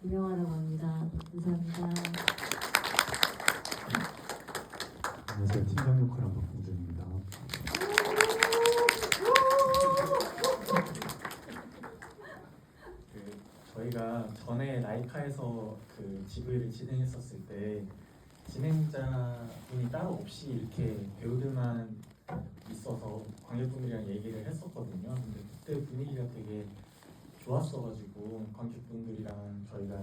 유명하다고 합니다. 감사합니다. 안녕하세요. 팀장 역할한 박봉준입니다. 저희가 전에 라이카에서 그 GV를 진행했었을 때 진행자분이 따로 없이 이렇게 배우들만 있어서 관객분들이랑 얘기를 했었거든요. 근데 그때 분위기가 되게 좋았어가지고 관객분들이랑 저희가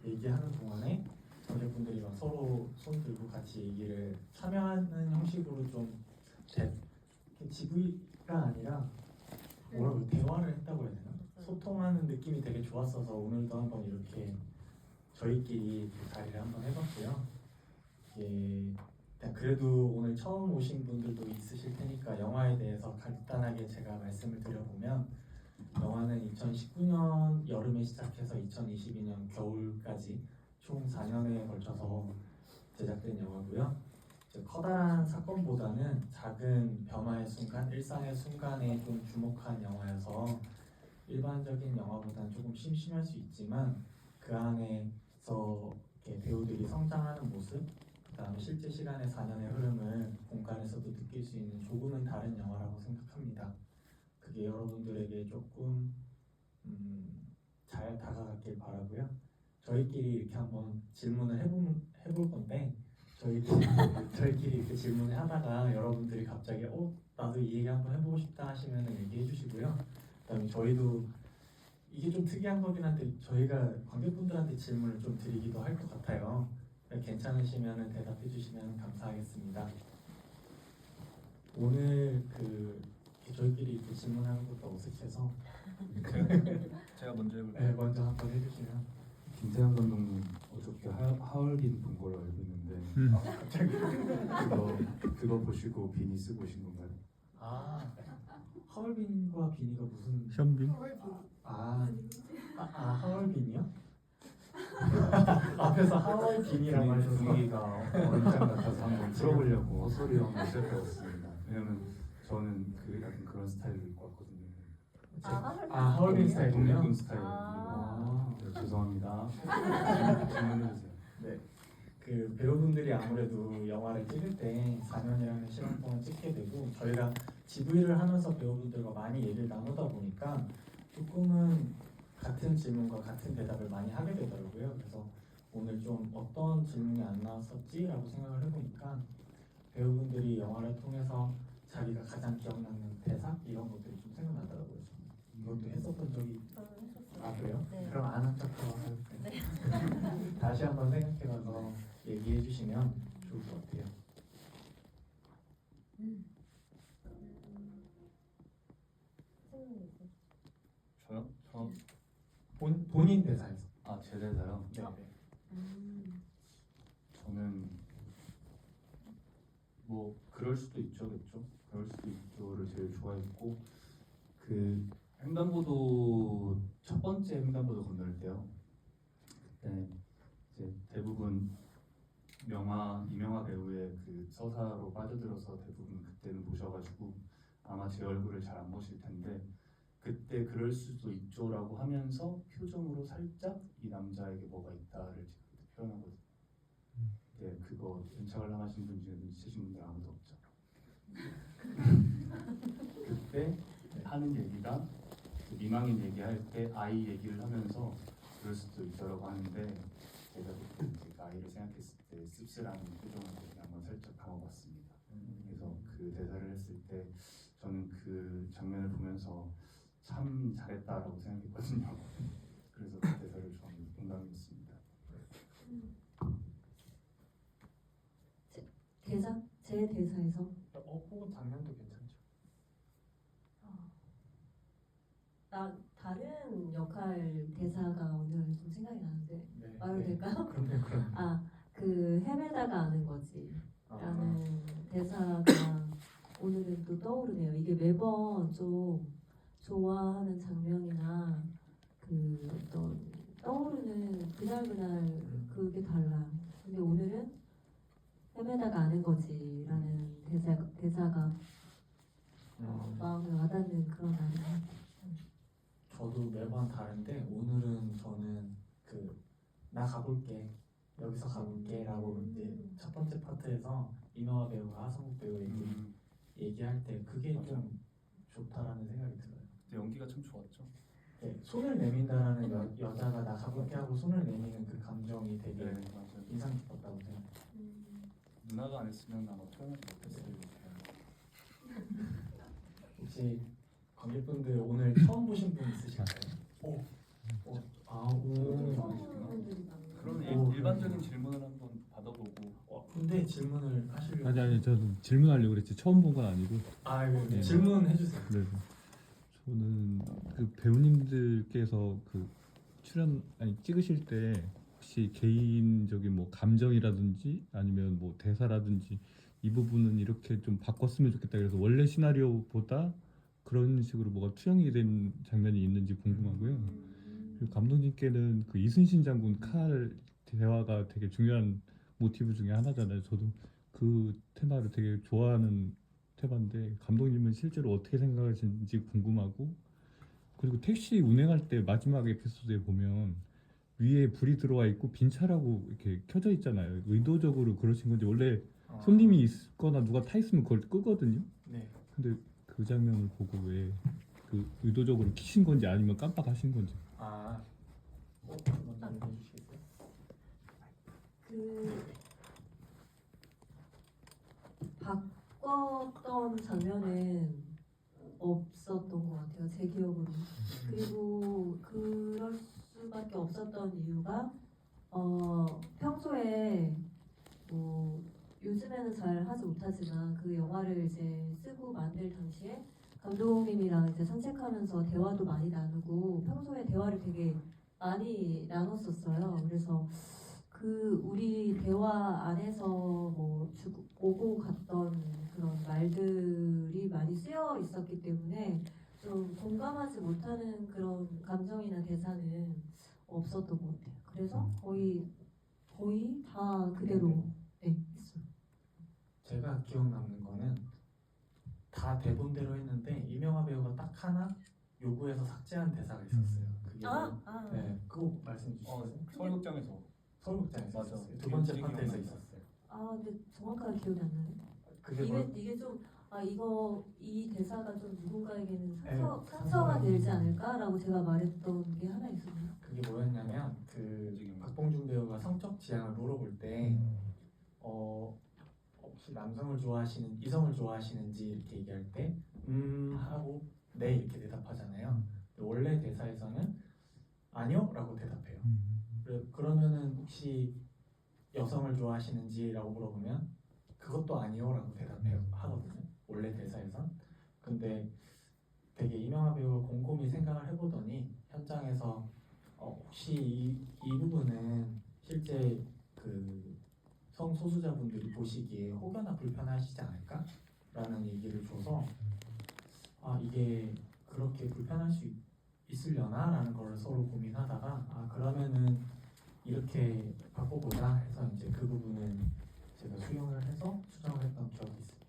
얘기하는 동안에 관객분들이랑 서로 손 들고 같이 얘기를 참여하는 형식으로 좀 GV가 아니라 뭐라고 대화를 했다고 해야 되나? 소통하는 느낌이 되게 좋았어서 오늘도 한번 이렇게 저희끼리 자리를 한번 해봤고요. 이게 그래도 오늘 처음 오신 분들도 있으실 테니까 영화에 대해서 간단하게 제가 말씀을 드려보면 영화는 2019년 여름에 시작해서 2022년 겨울까지 총 4년에 걸쳐서 제작된 영화고요. 커다란 사건보다는 작은 변화의 순간, 일상의 순간에 좀 주목한 영화여서 일반적인 영화보다는 조금 심심할 수 있지만 그 안에서 이렇게 배우들이 성장하는 모습, 그다음에 실제 시간의 4년의 흐름을 공간에서도 느낄 수 있는 조금은 다른 영화라고 생각합니다. 그게 여러분들에게 조금 잘 다가갔길 바라고요. 저희끼리 이렇게 한번 질문을 해볼 건데 저희끼리 이렇게 질문을 하다가 여러분들이 갑자기 나도 이 얘기 한번 해보고 싶다 하시면 얘기해 주시고요. 그다음에 저희도 이게 좀 특이한 거긴 한데 저희가 관객분들한테 질문을 좀 드리기도 할 것 같아요. 괜찮으시면 대답해 주시면 감사하겠습니다. 오늘 저희끼리 이렇게 질문하는 것도 어색해서 제가 먼저 해볼게요. 네, 먼저 한번 해주시면. 김태형 감독님 어저께 하얼빈 본 걸로 알고 있는데 갑자기 그거 보시고 비니 쓰고 오신 건가요? 하얼빈과 비니가 무슨 현빈? 하얼빈이요? 앞에서 하얼빈이라고 하셔서 분위기가 어린장 같아서 한번 들어보려고 헛소리 한번 시작해봤습니다. 왜냐면 저는 약간 그런 스타일로 입고 왔거든요. 하얼빈 스타일이요? 동료군 스타일이에요. 네, 죄송합니다. 질문해주세요. 네, 그 배우분들이 아무래도 영화를 찍을 때 4년이라는 시간 동안 찍게 되고 저희가 GV를 하면서 배우분들과 많이 얘기를 나누다 보니까 조금은 같은 질문과 같은 대답을 많이 하게 되더라고요. 그래서 오늘 좀 어떤 질문이 안 나왔었지라고 생각을 해보니까 배우분들이 영화를 통해서 자기가 가장 기억나는 대사 이런 것들이 좀 생각나더라고요. 이것도 했었던 적이 그래요? 네. 그럼 아는 척하고 할게요. 다시 한번 생각해봐서 얘기해 주시면 좋을 것 같아요. 저요? 본인 대사에서. 제 대사요? 네. 저는 뭐 그럴 수도 있죠겠죠. 그럴 수도 있죠를 제일 좋아했고 그 횡단보도 첫 번째 횡단보도 건널 때요. 그때 이제 대부분 이명화 배우의 그 서사로 빠져들어서 대부분 그때는 보셔가지고 아마 제 얼굴을 잘 안 보실 텐데 그때 그럴 수도 있죠라고 하면서 표정으로 살짝 이 남자에게 뭐가 있다를 제가 표현하거든요. 네, 그거 연착을 당하신 분 중에 눈치채신 분들 아무도 없죠. 그때 하는 얘기가 미망인 얘기할 때 아이 얘기를 하면서 그럴 수도 있죠라고 하는데 제가 그때 그 아이를 생각했을 때 씁쓸한 표정을 한번 살짝 담아봤습니다. 그래서 그 대사를 했을 때 저는 그 장면을 보면서 참 잘했다라고 생각했거든요. 그래서 그 대사를 저는 공감했습니다. 제 대사에서 혹은 장면도 괜찮죠. 다른 역할 대사가 오늘 좀 생각이 나는데 네. 말해도 될까요? 그럼요. 그 헤매다가 아는 거지 라는 대사가 오늘은 또 떠오르네요. 이게 매번 좀 좋아하는 장면이나 그 어떤 떠오르는 그날 그게 달라요. 근데 오늘은 헤매다가 아는 거지라는 대사가 마음에 와닿는 그런 날이에요. 저도 매번 다른데 오늘은 저는 그 나 가볼게 여기서 가볼게라고 이제 첫 번째 파트에서 이명화 배우가 하성욱 배우 얘기할 때 그게 맞아. 좀 좋다라는 생각이 들어요. 근데 연기가 참 좋았죠. 네, 손을 내민다라는 여자가 나 가볼게 하고 손을 내미는 그 감정이 되게 네, 맞아요. 인상 깊었다고 생각해요. 누나가 안 했으면 아마 표현하지 못했을 혹시 관객분들 오늘 처음 보신 분 있으실까요? 오. 그런 오. 일반적인 질문을 한번 받아보고. 근데 질문을 하시려고 아니 저도 질문하려고 그랬지 처음 본 건 아니고. 네. 질문해 주세요. 네. 저는 그 배우님들께서 그 찍으실 때 혹시 개인적인 뭐 감정이라든지 아니면 뭐 대사라든지 이 부분은 이렇게 좀 바꿨으면 좋겠다 그래서 원래 시나리오보다 그런 식으로 뭐가 투영이 된 장면이 있는지 궁금하고요. 그리고 감독님께는 그 이순신 장군 칼 대화가 되게 중요한 모티브 중에 하나잖아요. 저도 그 테마를 되게 좋아하는 테마인데 감독님은 실제로 어떻게 생각하시는지 궁금하고, 그리고 택시 운행할 때 마지막 에피소드에 보면 위에 불이 들어와 있고 빈 차라고 이렇게 켜져 있잖아요. 의도적으로 그러신 건지, 원래 손님이 있거나 누가 타 있으면 그걸 끄거든요. 네. 근데 그 장면을 보고 왜 그 의도적으로 키신 건지 아니면 깜빡하신 건지. 먼저 해주시겠어요? 그 바꿨던 장면은 없었던 것 같아요. 제 기억으로. 그리고 그럴 수밖에 없었던 이유가 평소에 뭐 요즘에는 잘 하지 못하지만 그 영화를 이제 쓰고 만들 당시에 감독님이랑 이제 산책하면서 대화도 많이 나누고 평소에 대화를 되게 많이 나눴었어요. 그래서 그 우리 대화 안에서 뭐 오고 갔던 그런 말들이 많이 쓰여 있었기 때문에 좀 공감하지 못하는 그런 감정이나 대사는 없었던 것 같아요. 그래서 거의 다 그대로 네, 했어요. 제가 기억 남는 거는 다 대본대로 했는데 이명화 배우가 딱 하나 요구해서 삭제한 대사가 있었어요. 그게 네, 그거 말씀 주시겠어요? 서울극장에서. 서울극장에서 맞아. 있었어요. 두 번째 되게 파트에서 기억난다. 있었어요. 근데 정확하게 기억이 안 나네. 그게 뭐 이게 좀 이 대사가 좀 누군가에게는 네, 상처가 되지 않을까라고 제가 말했던 게 하나 있었나요? 그게 뭐였냐면 그 박봉준 배우가 성적 지향을 물어볼 때 혹시 남성을 좋아하시는 이성을 좋아하시는지 이렇게 얘기할 때 하고 네 이렇게 대답하잖아요. 근데 원래 대사에서는 아니요라고 대답해요. 그러면은 혹시 여성을 좋아하시는지라고 물어보면 그것도 아니요라고 대답해요 하거든요. 원래 대사에선. 근데 되게 이명화 배우가 곰곰이 생각을 해보더니 현장에서 혹시 이 부분은 실제 그 성소수자분들이 보시기에 혹여나 불편하시지 않을까? 라는 얘기를 줘서 이게 그렇게 불편할 수 있으려나? 라는 걸 서로 고민하다가 그러면은 이렇게 바꿔보자 해서 이제 그 부분은 제가 수용을 해서 수정을 했던 기억이 있습니다.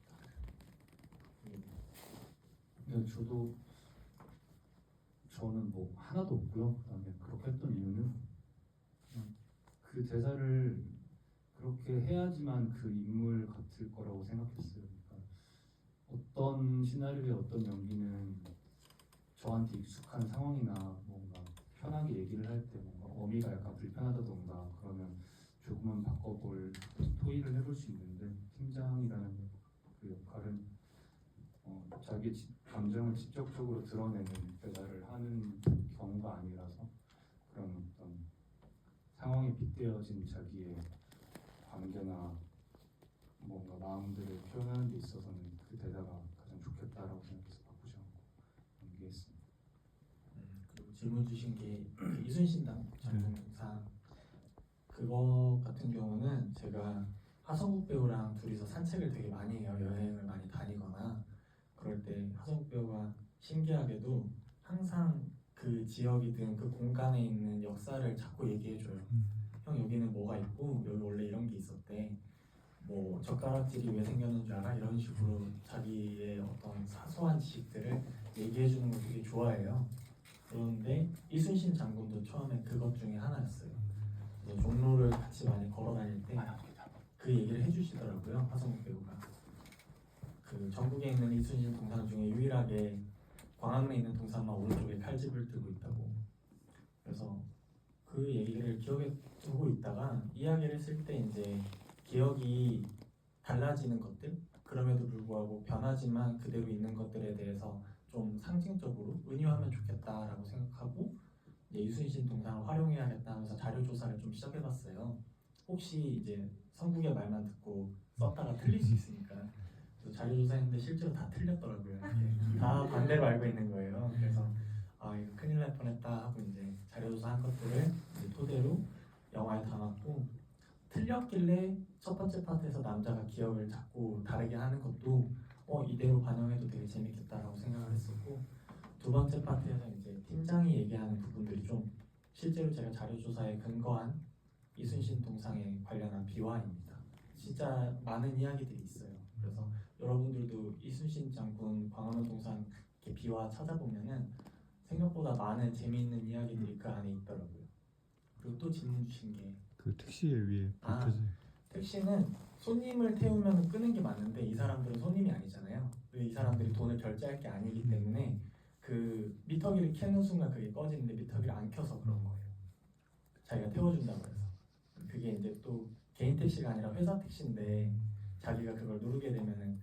네, 저는 뭐 하나도 없고요. 그다음에 그렇게 했던 이유는 그냥 그 대사를 그렇게 해야지만 그 인물 같을 거라고 생각했어요. 그러니까 어떤 시나리오의 어떤 연기는 저한테 익숙한 상황이나 뭔가 편하게 얘기를 할 때 뭔가 어미가 약간 불편하다던가 그러면 조금은 바꿔볼 토의를 해볼 수 있는데, 팀장이라는 그 역할은 자기 감정을 직접적으로 드러내는 대사를 하는 경우가 아니라서 그런 어떤 상황에 빗대어진 자기의 관계나 뭔가 마음들을 표현하는 데 있어서는 그 대사가 가장 좋겠다라고 생각해서 바꾸지 않고 연기했습니다. 그리고 질문 주신 게 이순신 장군상 그거 같은 경우는 제가 하성욱 배우랑 둘이서 산책을 되게 많이 해요. 여행을 많이 다니거나 그럴 때 하성욱 배우가 신기하게도 항상 그 지역이든 그 공간에 있는 역사를 자꾸 얘기해줘요. 형 여기는 뭐가 있고 여기 원래 이런 게 있었대. 뭐 젓가락질이 왜 생겼는 줄 알아? 이런 식으로 자기의 어떤 사소한 지식들을 얘기해주는 걸 되게 좋아해요. 그런데 이순신 장군도 처음에 그것 중에 하나였어요. 그래서 전국에 있는 이순신 동상 중에 유일하게 광화문에 있는 동상만 오른쪽에 칼집을 들고 있다고. 그래서 그 얘기를 기억에 두고 있다가 이야기를 쓸 때 이제 기억이 달라지는 것들, 그럼에도 불구하고 변하지만 그대로 있는 것들에 대해서 좀 상징적으로 은유하면 좋겠다라고 생각하고 이제 이순신 동상을 활용해야겠다 하면서 자료 조사를 좀 시작해봤어요. 혹시 이제 성국의 말만 듣고 썼다가 틀릴 수 있으니까. 그래서 자료 조사했는데 실제로 다 틀렸더라고요. 이렇게. 다 반대로 알고 있는 거예요. 그래서 아 이거 큰일 날 뻔했다 하고 이제 자료 조사한 것들을 이제 토대로 영화에 담았고, 틀렸길래 첫 번째 파트에서 남자가 기억을 자꾸 다르게 하는 것도 이대로 반영해도 되게 재밌겠다라고 생각을 했었고, 두 번째 파트에서 이제 팀장이 얘기하는 부분들이 좀 실제로 제가 자료 조사에 근거한 이순신 동상에 관련한 비화입니다. 진짜 많은 이야기들이 있어요. 그래서 여러분들도 이순신 장군 광화문 동상 이렇게 비화 찾아보면은 생각보다 많은 재미있는 이야기들이 그 안에 있더라고요. 그리고 또 질문 주신 게 그 택시에 위에 불 택시는 손님을 태우면 끄는 게 맞는데 이 사람들은 손님이 아니잖아요. 이 사람들이 돈을 결제할 게 아니기 때문에 그 미터기를 켜는 순간 그게 꺼지는데 미터기를 안 켜서 그런 거예요. 자기가 태워준다고 해서. 그게 이제 또 개인 택시가 아니라 회사 택시인데 자기가 그걸 누르게 되면은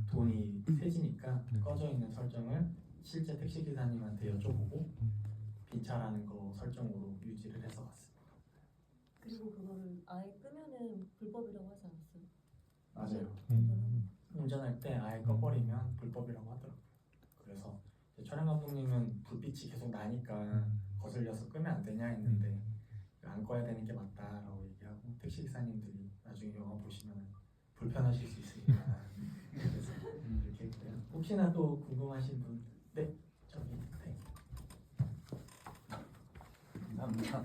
돈이 세지니까 꺼져 있는 설정을 실제 택시 기사님한테 여쭤보고 빈차라는 거 설정으로 유지를 해서 갔습니다. 그리고 그거를 아예 끄면은 불법이라고 하지 않았어요? 맞아요. 음. 운전할 때 아예 꺼버리면 불법이라고 하더라고요. 그래서 촬영 감독님은 불빛이 계속 나니까 거슬려서 끄면 안 되냐 했는데 안 꺼야 되는 게 맞다라고 얘기하고, 택시 기사님들이 나중에 영화 보시면 불편하실 수 있으니까 그래서 이렇게 했고요. 혹시나 또 궁금하신 분, 네 저기 네. 감사합니다.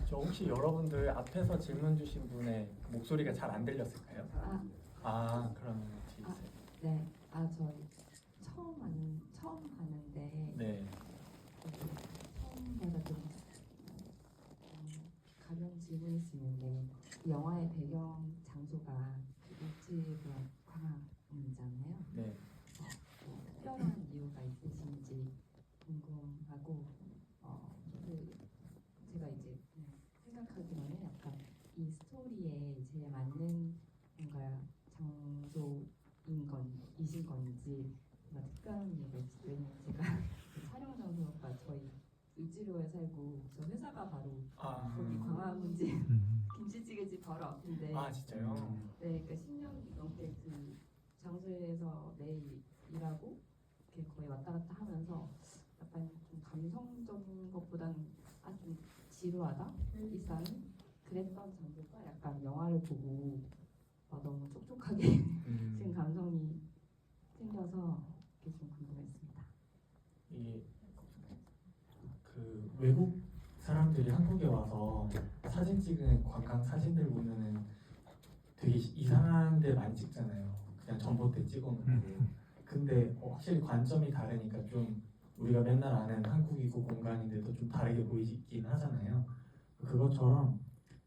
저 혹시 여러분들 앞에서 질문 주신 분의 목소리가 잘 안 들렸을까요? 그러면 뒤에 있어요. 네, 저 처음 봤는데 네. 처음 봐서 좀 가벼운 질문일 수 있는데, 이 영화의 배경 장소가 일제구역 광화문이잖아요. 네. 뭐 특별한 이유가 있으신지 궁금하고, 제가 이제 그냥 생각하기로는 약간 이 스토리에 제일 맞는 뭔가 장소이신 건지, 뭔가 특별한 이유가 있을지. 왜냐면 제가 그 촬영 장소가 저희 을지로에 살고 저 회사가 바로 거기 광화문집 김치찌개집 바로 앞인데, 진짜요? 네, 그러니까 10년 넘게 그 장소에서 매일 일하고 이렇게 거의 왔다 갔다 하면서 약간 좀 감성적인 것보다는 좀 지루하다 일상이 그랬던 장소가 약간 영화를 보고 너무 촉촉하게 지금 감성이 생겨서 그게 좀 궁금했습니다. 이게 그 외국 사람들이 한국에 와서 사진 찍은 관광 사진들 보면은 되게 이상한 데 많이 찍잖아요. 그냥 전봇대 찍어놓고. 근데 확실히 관점이 다르니까 좀 우리가 맨날 아는 한국이고 공간인데도 좀 다르게 보이긴 하잖아요. 그것처럼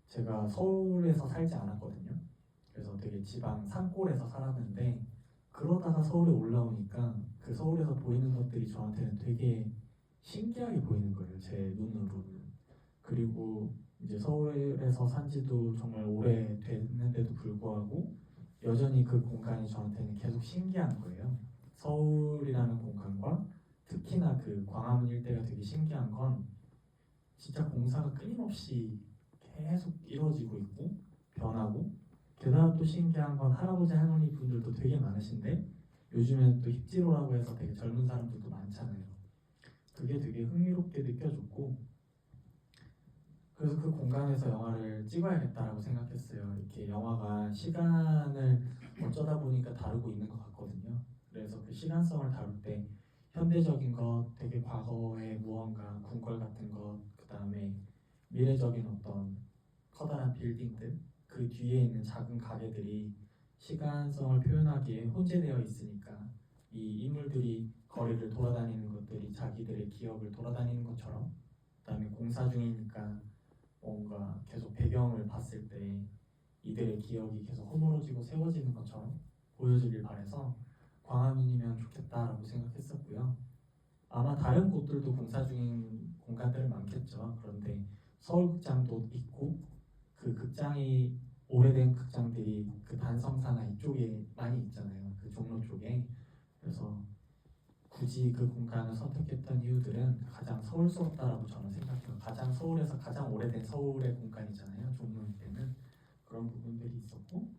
제가 서울에서 살지 않았거든요. 그래서 되게 지방 산골에서 살았는데, 그러다가 서울에 올라오니까 그 서울에서 보이는 것들이 저한테는 되게 신기하게 보이는 거예요, 제 눈으로는. 그리고 이제 서울에서 산 지도 정말 오래 됐는데도 불구하고 여전히 그 공간이 저한테는 계속 신기한 거예요. 서울이라는 공간과 특히나 그 광화문 일대가 되게 신기한 건 진짜 공사가 끊임없이 계속 이루어지고 있고 변하고, 게다가 또 신기한 건 할아버지 할머니 분들도 되게 많으신데 요즘엔 또 힙지로라고 해서 되게 젊은 사람들도 많잖아요. 그게 되게 흥미롭게 느껴졌고, 그래서 그 공간에서 영화를 찍어야겠다라고 생각했어요. 이렇게 영화가 시간을 어쩌다 보니까 다루고 있는 것 같거든요. 그래서 그 시간성을 다룰 때 현대적인 것, 되게 과거의 무언가, 궁궐 같은 것, 그 다음에 미래적인 어떤 커다란 빌딩들, 그 뒤에 있는 작은 가게들이 시간성을 표현하기에 혼재되어 있으니까 이 인물들이 거리를 돌아다니는 것들이 자기들의 기억을 돌아다니는 것처럼, 그 다음에 공사 중이니까 뭔가 계속 배경을 봤을 때 이들의 기억이 계속 허물어지고 세워지는 것처럼 보여주길 바래서 광화문이면 좋겠다라고 생각했었고요. 아마 다른 곳들도 공사 중인 공간들은 많겠죠. 그런데 서울극장도 있고 그 극장이 오래된 극장들이 그 반성사나 이쪽에 많이 있잖아요. 그 종로 쪽에. 그래서 굳이 그 공간을 선택했던 이유들은 가장 서울스럽다라고 저는 생각해요. 가장 서울에서 가장 오래된 서울의 공간이잖아요. 종로일 때는 그런 부분들이 있었고,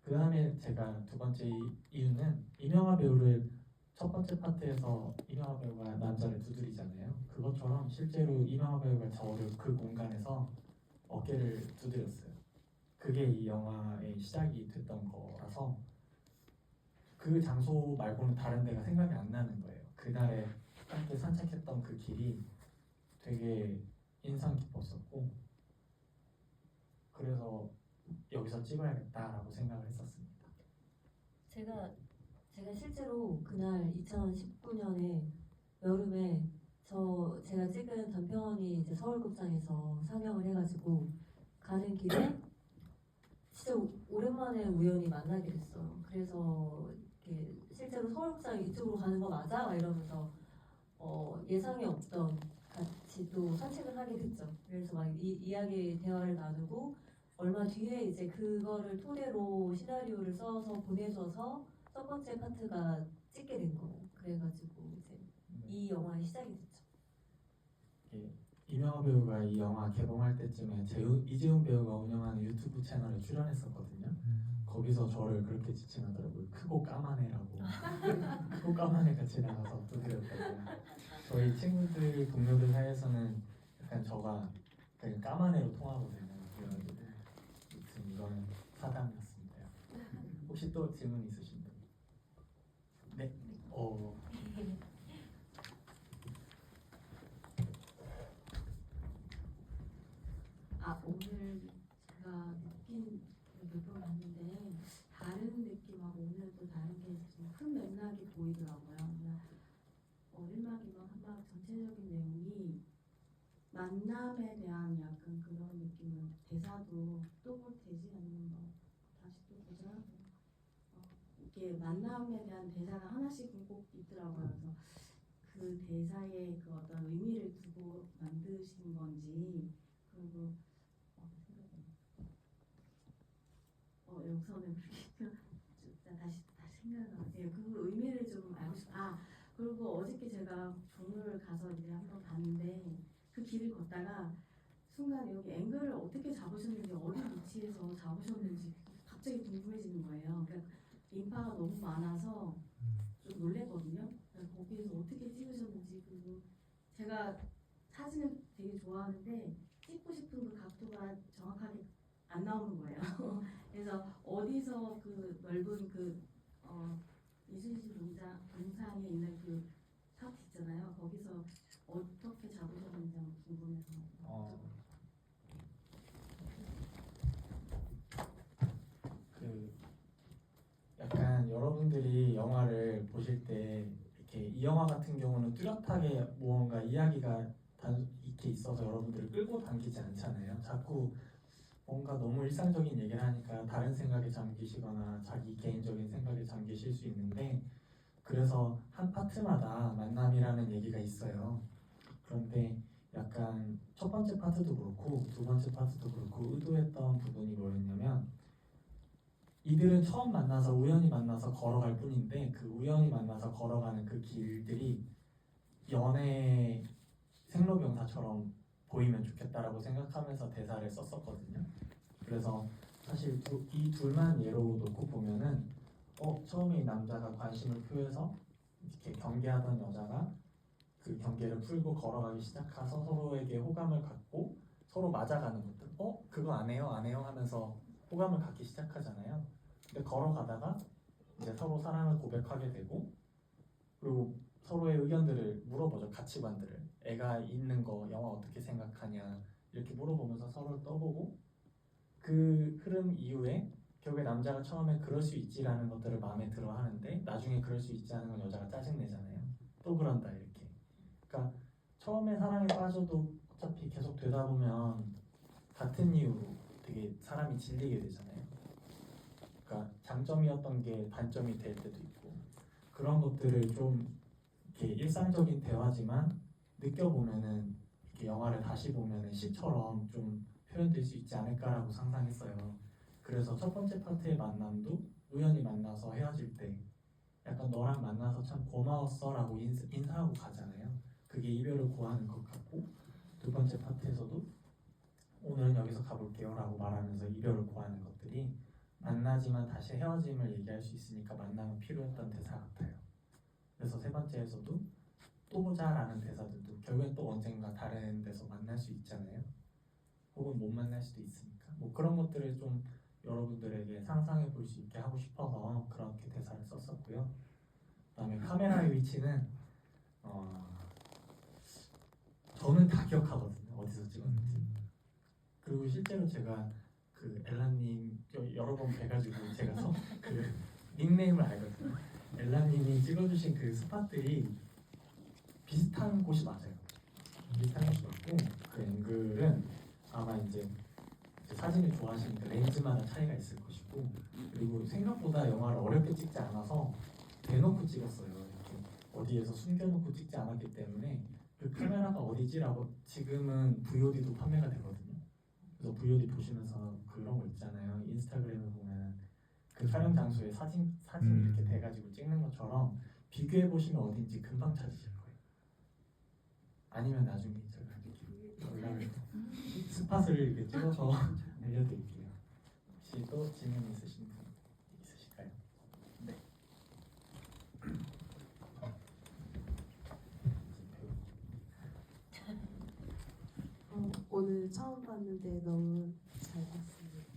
그 다음에 제가 두 번째 이유는 이명화 배우를 첫 번째 파트에서 이명화 배우가 남자를 두드리잖아요. 그것처럼 실제로 이명화 배우가 저를 그 공간에서 어깨를 두드렸어요. 그게 이 영화의 시작이 됐던 거라서 그 장소 말고는 다른 데가 생각이 안 나는 거예요. 그날에 함께 산책했던 그 길이 되게 인상 깊었었고, 그래서 여기서 찍어야겠다라고 생각을 했었습니다. 제가 실제로 그날 2019년에 여름에 제가 찍은 단편이 이제 서울극장에서 상영을 해가지고 가는 길에 진짜 오랜만에 우연히 만나게 됐어요. 그래서 이렇게 실제로 서울극장 이쪽으로 가는 거 맞아? 막 이러면서 예상이 없던 같이 또 산책을 하게 됐죠. 그래서 막 이야기 대화를 나누고 얼마 뒤에 이제 그거를 토대로 시나리오를 써서 보내줘서 첫 번째 파트가 찍게 된 거예요. 그래가지고 이제 이 영화의 시작이 됐죠. 예, 이명화 배우가 이 영화 개봉할 때쯤에 이재훈 배우가 운영하는 유튜브 채널에 출연했었거든요. 거기서 저를 그렇게 지칭하더라고요. 크고 까만 애라고. 크고 까만 애가 지나가서 두드렸다고요. 저희 친구들 동료들 사이에서는 약간 저가 그냥 까만 애로 통하거든요. 그래가지고 무튼 이거는 사담이었습니다. 혹시 또 질문 있으신 분? 네. 오늘 제가 느낀 몇번 봤는데 다른 느낌하고 오늘도 다른 게 좀 큰 맥락이 보이더라고요. 그냥 1막이면 한막 전체적인 내용이 만남에 대한 약간 그런 느낌은 대사도 또 볼 되지 않는 거 다시 또 보자. 이게 만남에 대한 대사가 하나씩 꼭 있더라고요. 그래서 그 대사에 그 어떤 의미를 두고 만드신 건지 그리고 여기서는 다시 생각나네요. 그 의미를 좀 알고 싶다. 그리고 어저께 제가 종로를 가서 이제 한번 봤는데 그 길을 걷다가 순간 여기 앵글을 어떻게 잡으셨는지 어디 위치에서 잡으셨는지 갑자기 궁금해지는 거예요. 그러니까 인파가 너무 많아서 좀 놀랬거든요. 거기에서 어떻게 찍으셨는지 그리고 제가 사진을 되게 좋아하는데 찍고 싶은 그 각도가 정확하게 안 나오는 거예요. 그래서 어디서 그 넓은 그 이순신 동상에 있는 그 샷 있잖아요. 거기서 어떻게 잡으셨는지 한번 궁금해서. 그 약간 여러분들이 영화를 보실 때 이렇게 이 영화 같은 경우는 뚜렷하게 무언가 이야기가 이렇게 있어서 여러분들을 끌고 당기지 않잖아요. 자꾸 뭔가 너무 일상적인 얘기를 하니까 다른 생각에 잠기시거나 자기 개인적인 생각에 잠기실 수 있는데, 그래서 한 파트마다 만남이라는 얘기가 있어요. 그런데 약간 첫 번째 파트도 그렇고 두 번째 파트도 그렇고 의도했던 부분이 뭐였냐면, 이들은 처음 만나서 우연히 만나서 걸어갈 뿐인데 그 우연히 만나서 걸어가는 그 길들이 연애 생로병사처럼 보이면 좋겠다라고 생각하면서 대사를 썼었거든요. 그래서 사실 이 둘만 예로 놓고 보면은 처음에 이 남자가 관심을 표해서 이렇게 경계하던 여자가 그 경계를 풀고 걸어가기 시작해서 서로에게 호감을 갖고 서로 맞아가는 것들. 그거 안 해요 하면서 호감을 갖기 시작하잖아요. 근데 걸어가다가 이제 서로 사랑을 고백하게 되고, 그리고 서로의 의견들을 물어보죠. 가치관들을. 애가 있는 거 영화 어떻게 생각하냐 이렇게 물어보면서 서로 떠보고, 그 흐름 이후에 결국에 남자가 처음에 그럴 수 있지라는 것들을 마음에 들어 하는데 나중에 그럴 수 있지 않은 건 여자가 짜증내잖아요. 또 그런다 이렇게. 그러니까 처음에 사랑에 빠져도 어차피 계속 되다 보면 같은 이유로 되게 사람이 질리게 되잖아요. 그러니까 장점이었던 게 단점이 될 때도 있고, 그런 것들을 좀 이렇게 일상적인 대화지만 느껴보면은 이렇게 영화를 다시 보면은 시처럼 좀 표현될 수 있지 않을까라고 상상했어요. 그래서 첫 번째 파트의 만남도 우연히 만나서 헤어질 때 약간 너랑 만나서 참 고마웠어라고 인사하고 가잖아요. 그게 이별을 고하는 것 같고, 두 번째 파트에서도 오늘은 여기서 가볼게요라고 말하면서 이별을 고하는 것들이 만나지만 다시 헤어짐을 얘기할 수 있으니까 만남은 필요했던 대사 같아요. 그래서 세 번째에서도 또 보자라는 대사들도 결국엔 또 언젠가 다른 데서 만날 수 있잖아요. 혹은 못 만날 수도 있으니까 뭐 그런 것들을 좀 여러분들에게 상상해 볼 수 있게 하고 싶어서 그렇게 대사를 썼었고요. 그다음에 카메라의 위치는 저는 다 기억하거든요. 어디서 찍었는지. 그리고 실제로 제가 그 엘라님 여러 번 뵈가지고 제가 그 닉네임을 알거든요. 엘라님이 찍어주신 그 스팟들이 비슷한 곳이 맞아요. 비슷한 곳이 맞고 그 앵글은 아마 이제 사진을 좋아하시니까 렌즈마다 차이가 있을 것이고, 그리고 생각보다 영화를 어렵게 찍지 않아서 대놓고 찍었어요. 이렇게 어디에서 숨겨놓고 찍지 않았기 때문에 그 카메라가 어디지라고 지금은 VOD도 판매가 되거든요. 그래서 VOD 보시면서 그런 거 있잖아요. 인스타그램에 보면 그 촬영 장소에 사진 이렇게 대가지고 찍는 것처럼 비교해 보시면 어딘지 금방 찾으실 거예요. 아니면 나중에 제가 이렇게 연락을 스팟을 이렇게 찍어서 알려드릴게요. 혹시 또 질문 있으신 분 있으실까요? 오늘 처음 봤는데 너무 잘 봤습니다.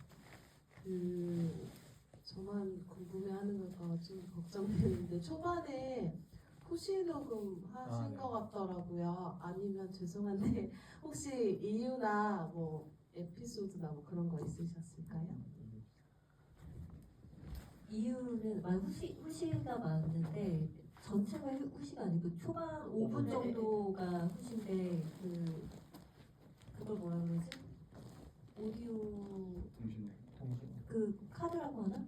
저만 궁금해하는 걸까 좀 걱정되는데 초반에 후시 녹음 하신 네. 것 같더라고요. 아니면 죄송한데 혹시 이유나 뭐 에피소드나 뭐 그런 거 있으셨을까요? 이유는 후시가 많은데 전체가 후시가 아니고 초반 5분 정도가 후시인데 그걸 뭐라 그러지? 오디오 동시에 그 카드라고 하나?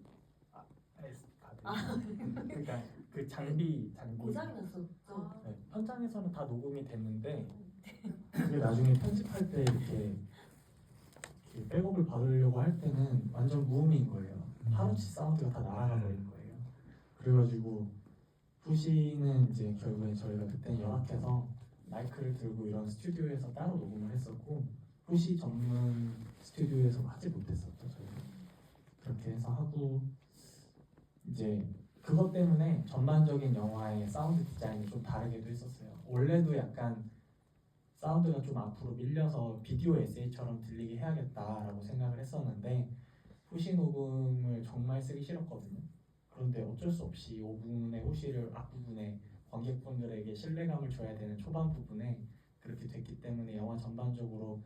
SD 카드. 그러니까 그 장비 고장이 났었죠. 네, 현장에서는 다 녹음이 됐는데 그게 나중에 편집할 때 이렇게 백업을 받으려고 할 때는 완전 무음인 거예요. 하루치 사운드가 다 날아가 버린 거예요. 그래가지고 후시는 이제 결국에 저희가 그때 열악해서 마이크를 들고 이런 스튜디오에서 따로 녹음을 했었고, 후시 전문 스튜디오에서 하지 못했었죠. 저희가 그렇게 해서 하고, 이제 그것 때문에 전반적인 영화의 사운드 디자인이 좀 다르게도 했었어요. 원래도 약간 사운드가 좀 앞으로 밀려서 비디오 에세이처럼 들리게 해야겠다라고 생각을 했었는데 후시 녹음을 정말 쓰기 싫었거든요. 그런데 어쩔 수 없이 5분의 후시를 앞부분에 관객분들에게 신뢰감을 줘야 되는 초반 부분에 그렇게 됐기 때문에 영화 전반적으로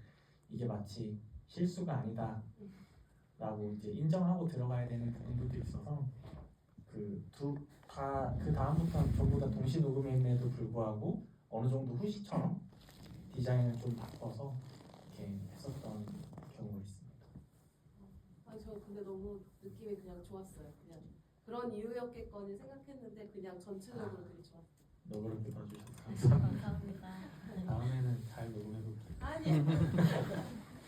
이게 마치 실수가 아니다 라고 이제 인정하고 들어가야 되는 부분들도 있어서 그 다음부터는 전부 다 동시 녹음임에도 불구하고 어느 정도 후시처럼 디자인을 좀 바꿔서 이렇게 했었던 경우가 있습니다. 저 근데 너무 느낌이 그냥 좋았어요. 그냥 그런 이유였겠거니 생각했는데 그냥 전체적으로 되게 좋았어요. 너그럽게 봐주셔서 감사합니다. 감사합니다. 다음에는 잘 녹음해볼게요. 아니에요.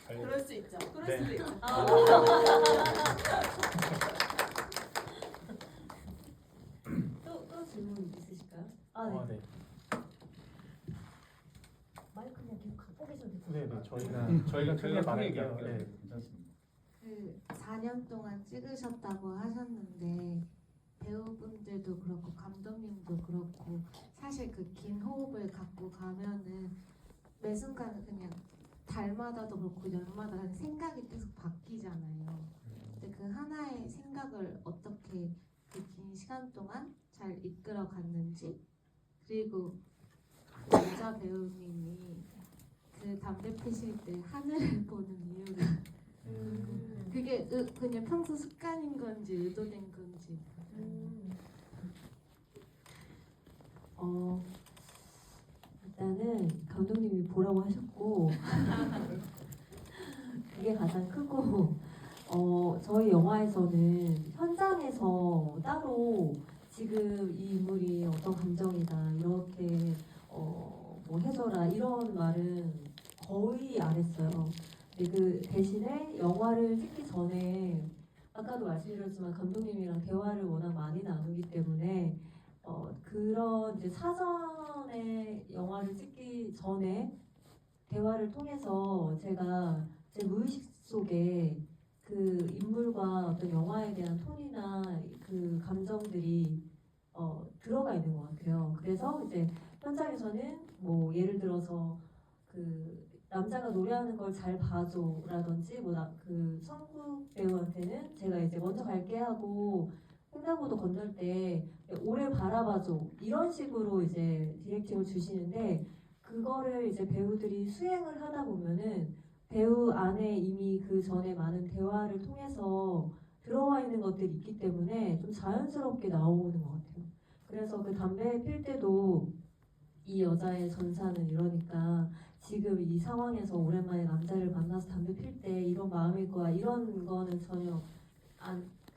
그럴 수 있죠. 그럴 네. 수도 있죠. 또 질문 있으실까요? 네. 네. 마이크 그냥 계속 갖고 계셔도 될것 네, 같아요. 저희가 크게 크게 말할게요. 얘기할게요. 네. 괜찮습니다. 4년 동안 찍으셨다고 하셨는데 배우분들도 그렇고 감독님도 그렇고 사실 그 긴 호흡을 갖고 가면은 매 순간 그냥 달마다도 그렇고 년마다 생각이 계속 바뀌잖아요. 근데 그 하나의 생각을 어떻게 그 긴 시간 동안 잘 이끌어 갔는지, 그리고 여자 배우님이 그 담배 피실 때 하늘을 보는 이유가 그게 그냥 평소 습관인 건지 의도된 건지. 일단은 감독님이 보라고 하셨고 그게 가장 크고 저희 영화에서는 현장에서 따로 지금 이 인물이 어떤 감정이다 이렇게 뭐 해줘라 이런 말은 거의 안 했어요. 근데 그 대신에 영화를 찍기 전에 아까도 말씀드렸지만 감독님이랑 대화를 워낙 많이 나누기 때문에 그런 이제 사전에 영화를 찍기 전에 대화를 통해서 제가 제 무의식 속에 그 인물과 어떤 영화에 대한 톤이나 그 감정들이 들어가 있는 것 같아요. 그래서 이제 현장에서는 뭐 예를 들어서 그 남자가 노래하는 걸 잘 봐줘라든지 그 성국 배우한테는 제가 이제 먼저 갈게 하고 횡단보도 건널 때 오래 바라봐줘 이런 식으로 이제 디렉팅을 주시는데 그거를 이제 배우들이 수행을 하다 보면은 배우 안에 이미 그 전에 많은 대화를 통해서 들어와 있는 것들이 있기 때문에 좀 자연스럽게 나오는 것 같아요. 그래서 그 담배 필 때도 이 여자의 전사는 이러니까 지금 이 상황에서 오랜만에 남자를 만나서 담배 필 때 이런 마음일 거야 이런 거는 전혀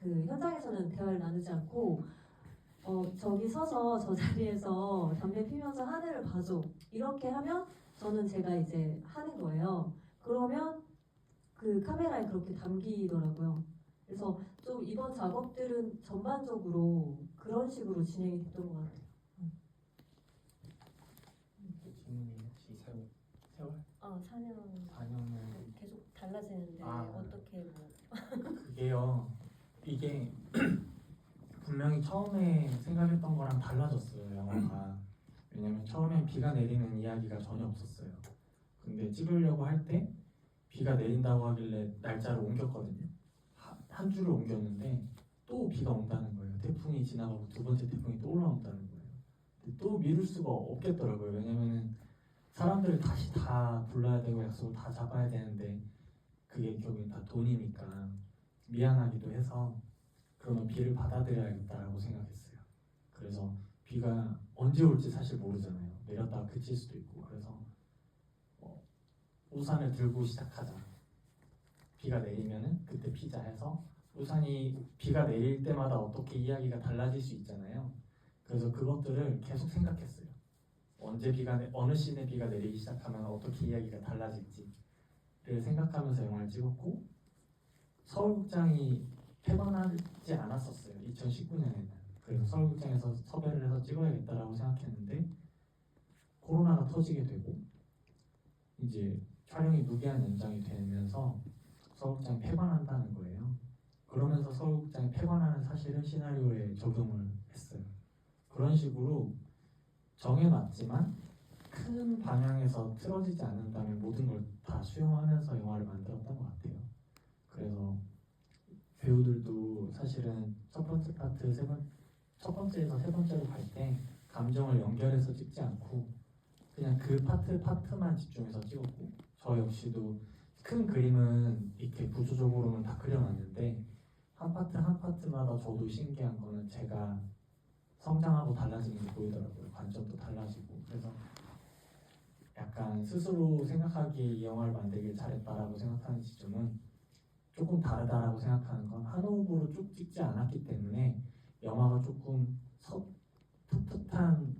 그 현장에서는 대화를 나누지 않고 저기 서서 저 자리에서 담배 피면서 하늘을 봐줘 이렇게 하면 저는 제가 이제 하는 거예요. 그러면 그 카메라에 그렇게 담기더라고요. 그래서 좀 이번 작업들은 전반적으로 그런 식으로 진행이 됐던 것 같아요. 질문이 혹시 세월? 4년 4년은 계속 달라지는데 아. 어떻게 뭐 그게요. 이게 분명히 처음에 생각했던 거랑 달라졌어요, 영화가. 왜냐면 처음엔 비가 내리는 이야기가 전혀 없었어요. 근데 찍으려고 할 때 비가 내린다고 하길래 날짜를 옮겼거든요. 한 주를 옮겼는데 또 비가 온다는 거예요. 태풍이 지나가고 두 번째 태풍이 또 올라온다는 거예요. 근데 또 미룰 수가 없겠더라고요. 왜냐면은 사람들을 다시 다 불러야 되고 약속을 다 잡아야 되는데 그게 결국엔 다 돈이니까 미안하기도 해서 그러면 비를 받아들여야겠다라고 생각했어요. 그래서 비가 언제 올지 사실 모르잖아요. 내렸다가 그칠 수도 있고. 그래서 우산을 들고 시작하자. 비가 내리면은 그때 피자 해서 우산이 비가 내릴 때마다 어떻게 이야기가 달라질 수 있잖아요. 그래서 그것들을 계속 생각했어요. 어느 씬에 비가 내리기 시작하면 어떻게 이야기가 달라질지를 생각하면서 영화를 찍었고 서울극장이 폐관하지 않았었어요. 2019년에는. 그래서 서울극장에서 섭외를 해서 찍어야겠다라고 생각했는데 코로나가 터지게 되고 이제 촬영이 무기한 연장이 되면서 서울극장이 폐관한다는 거예요. 그러면서 서울극장이 폐관하는 사실을 시나리오에 적용을 했어요. 그런 식으로 정해놨지만 큰 방향에서 틀어지지 않는다면 모든 걸 다 수용하면서 영화를 만들었던 것 같아요. 그래서 배우들도 사실은 첫 번째 파트, 첫 번째에서 세 번째로 갈 때 감정을 연결해서 찍지 않고 그냥 그 파트만 집중해서 찍었고 저 역시도 큰 그림은 이렇게 구조적으로는 다 그려놨는데 한 파트마다 저도 신기한 거는 제가 성장하고 달라지는 게 보이더라고요. 관점도 달라지고. 그래서 약간 스스로 생각하기에 이 영화를 만들길 잘했다라고 생각하는 지점은 조금 다르다라고 생각하는 건 한 호흡으로 쭉 찍지 않았기 때문에 영화가 조금 풋풋한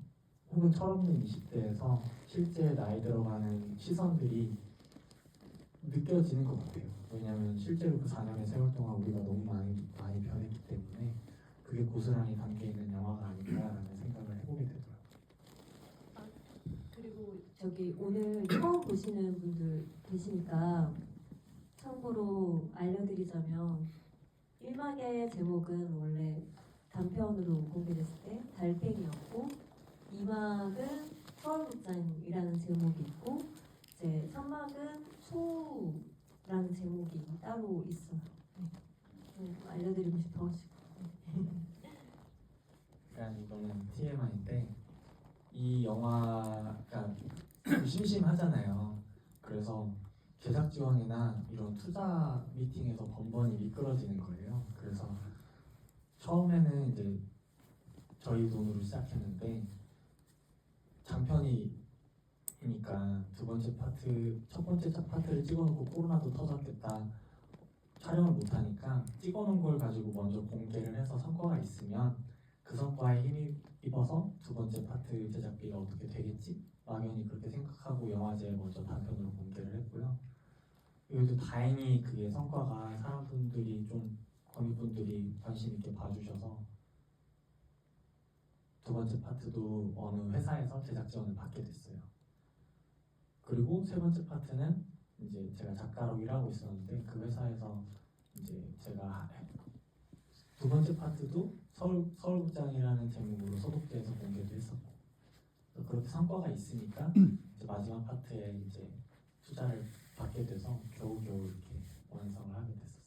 혹은 철없는 20대에서 실제 나이 들어가는 시선들이 느껴지는 것 같아요. 왜냐하면 실제로 그 4년의 세월 동안 우리가 너무 많이 변했기 때문에 그게 고스란히 담겨있는 영화가 아닐까라는 생각을 해보게 되더라고요. 그리고 저기 오늘 처음 보시는 분들 계시니까 참고로 알려드리자면 1막의 제목은 원래 단편으로 공개됐을 때 달팽이였고 2막은 서울극장이라는 제목이 있고 이제 3막은 소우라는 제목이 따로 있어요. 네. 알려드리고 싶어가지고. 약간 이거는 TMI인데 이 영화가 좀 심심하잖아요. 그래서 제작 지원이나 이런 투자 미팅에서 번번이 미끄러지는 거예요. 그래서 처음에는 이제 저희 돈으로 시작했는데 장편이니까 첫 번째 파트를 찍어놓고 코로나도 터졌겠다. 촬영을 못하니까 찍어놓은 걸 가지고 먼저 공개를 해서 성과가 있으면 그 그 성과에 힘입어서 두 번째 파트 제작비가 어떻게 되겠지? 막연히 그렇게 생각하고 영화제에 먼저 단편으로 공개를 했고요. 그래도 다행히 그게 성과가 사람분들이 좀 관객분들이 관심 있게 봐주셔서 두 번째 파트도 어느 회사에서 제작 지원을 받게 됐어요. 그리고 세 번째 파트는 이제 제가 작가로 일하고 있었는데 그 회사에서 이제 제가 두 번째 파트도 서울극장이라는 제목으로 소독제에서 공개도 했었고 그렇게 성과가 있으니까 이제 마지막 파트에 이제 투자를 받게 돼서 겨우겨우 이렇게 완성을 하게 됐었어요.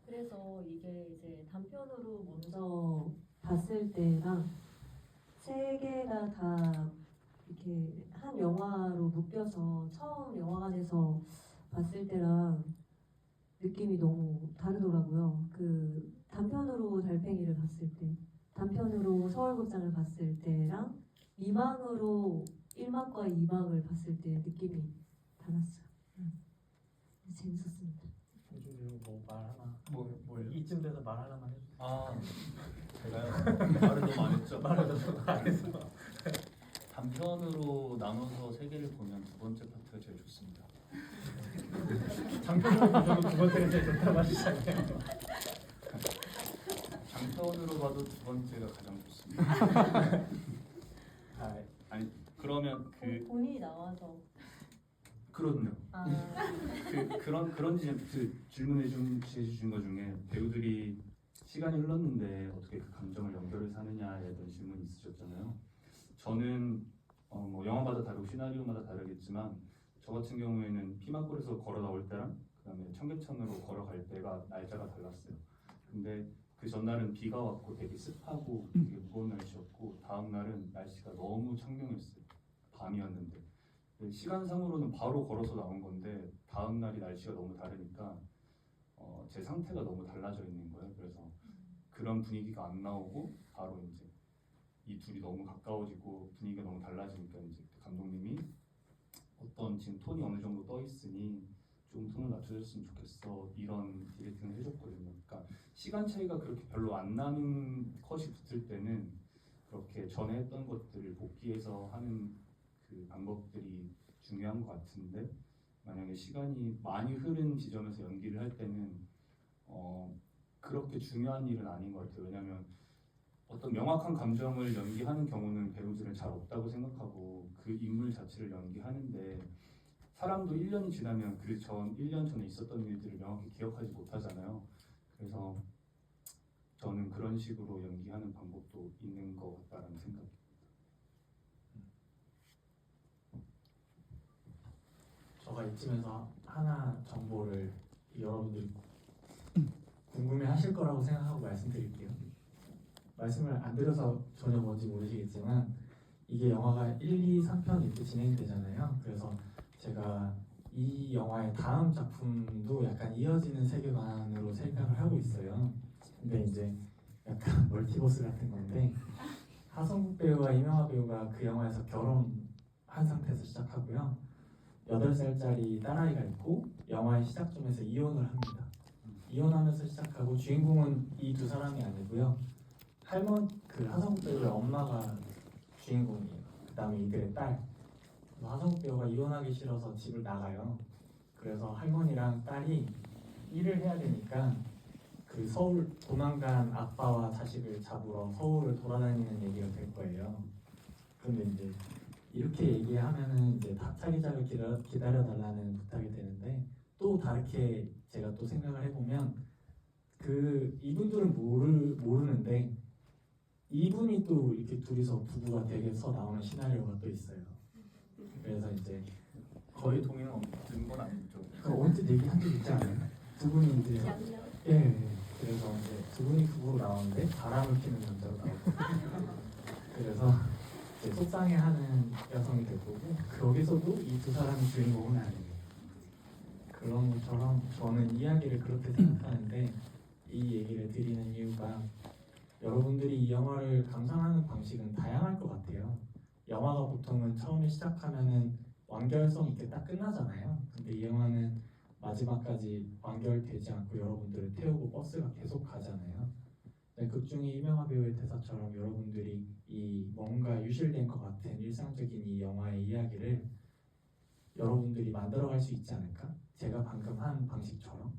그래서 이게 이제 단편으로 먼저 봤을 때랑 세 개가 다 이렇게 한 영화로 묶여서 처음 영화관에서 봤을 때랑 느낌이 너무 다르더라고요. 그 단편으로 달팽이를 봤을 때, 단편으로 서울극장을 봤을 때랑 이망으로 1막과 2막을 봤을 때 느낌이 달랐어요. 재밌었습니다. 요즘 뭐말 하나? 뭐 이쯤 돼서 말 하나만 해주세요. 아, 제가요? 말을 너무 안 했죠? 말을 너무 안 해서. 단편으로 나눠서 세 개를 보면 두 번째 파트가 제일 좋습니다. 장편으로 봐도 두 번째가 제일 좋다고 하시잖아요. 장편으로 봐도 두 번째가 가장 좋습니다. 아, 아니 그러면 그 본인이 나와서 그렇네요. 그런 질문해 주신 것 중에 배우들이 시간이 흘렀는데 어떻게 그 감정을 연결을 사느냐에 대한 질문이 있으셨잖아요. 저는 뭐 영화마다 다르고 시나리오마다 다르겠지만 저 같은 경우에는 피막골에서 걸어 나올 때랑 그다음에 청계천으로 걸어갈 때가 날짜가 달랐어요. 근데 그 전날은 비가 왔고 되게 습하고 되게 무거운 날씨였고 다음 날은 날씨가 너무 청명했어요. 밤이었는데 시간상으로는 바로 걸어서 나온 건데 다음 날이 날씨가 너무 다르니까 제 상태가 너무 달라져 있는 거예요. 그래서 그런 분위기가 안 나오고 바로 이제 이 둘이 너무 가까워지고 분위기가 너무 달라지니까 이제 감독님이 어떤 지금 톤이 어느 정도 떠 있으니 좀 톤을 낮춰줬으면 좋겠어 이런 디렉팅을 해줬거든요. 그러니까 시간 차이가 그렇게 별로 안 나는 컷이 붙을 때는 그렇게 전에 했던 것들을 복귀해서 하는 그 방법들이 중요한 것 같은데 만약에 시간이 많이 흐른 지점에서 연기를 할 때는 그렇게 중요한 일은 아닌 것 같아요. 왜냐하면 어떤 명확한 감정을 연기하는 경우는 배우들은 잘 없다고 생각하고 그 인물 자체를 연기하는데 사람도 1년이 지나면 그 전 1년 전에 있었던 일들을 명확히 기억하지 못하잖아요. 그래서 저는 그런 식으로 연기하는 방법도 있는 것 같다는 생각이. 저가 이쯤에서 하나 정보를 여러분들이 궁금해하실 거라고 생각하고 말씀드릴게요. 말씀을 안 드려서 전혀 뭔지 모르시겠지만 이게 영화가 1, 2, 3편 이렇게 진행이 되잖아요. 그래서 제가 이 영화의 다음 작품도 약간 이어지는 세계관으로 생각을 하고 있어요. 근데 이제 약간 멀티버스 같은 건데 하성국 배우와 이명화 배우가 그 영화에서 결혼한 상태에서 시작하고요. 8살짜리 딸아이가 있고 영화의 시작점에서 이혼을 합니다. 이혼하면서 시작하고 주인공은 이 두 사람이 아니고요. 그 하성국 배우의 엄마가 주인공이에요. 그 다음에 이들의 딸. 하성국 배우가 이혼하기 싫어서 집을 나가요. 그래서 할머니랑 딸이 일을 해야 되니까 그 서울 도망간 아빠와 자식을 잡으러 서울을 돌아다니는 얘기가 될 거예요. 근데 이제 이렇게 얘기하면은 이제 차기작을 기다려달라는 부탁이 되는데 또 다르게 제가 또 생각을 해보면 그 이분들은 모르는데 이분이 또 이렇게 둘이서 부부가 되게서 나오는 시나리오가 또 있어요. 그래서 이제 거의 동의는 없는 건 아니죠. 그 언뜻 얘기한 적 있지 않아요? 두 분이 이제 예. 그래서 이제 두 분이 부부로 나오는데 바람을 피는 남자로 나오고 그래서 이제 속상해하는 여성이 될 거고 거기서도 이 두 사람이 주인공은 아니에요. 그런 것처럼 저는 이야기를 그렇게 생각하는데 이 얘기를 드리는 이유가 여러분들이 이 영화를 감상하는 방식은 다양할 것 같아요. 영화가 보통은 처음에 시작하면은 완결성 있게 딱 끝나잖아요. 근데 이 영화는 마지막까지 완결되지 않고 여러분들을 태우고 버스가 계속 가잖아요. 네, 극중의 이명화 배우의 대사처럼 여러분들이 이 뭔가 유실된 것 같은 일상적인 이 영화의 이야기를 여러분들이 만들어갈 수 있지 않을까? 제가 방금 한 방식처럼.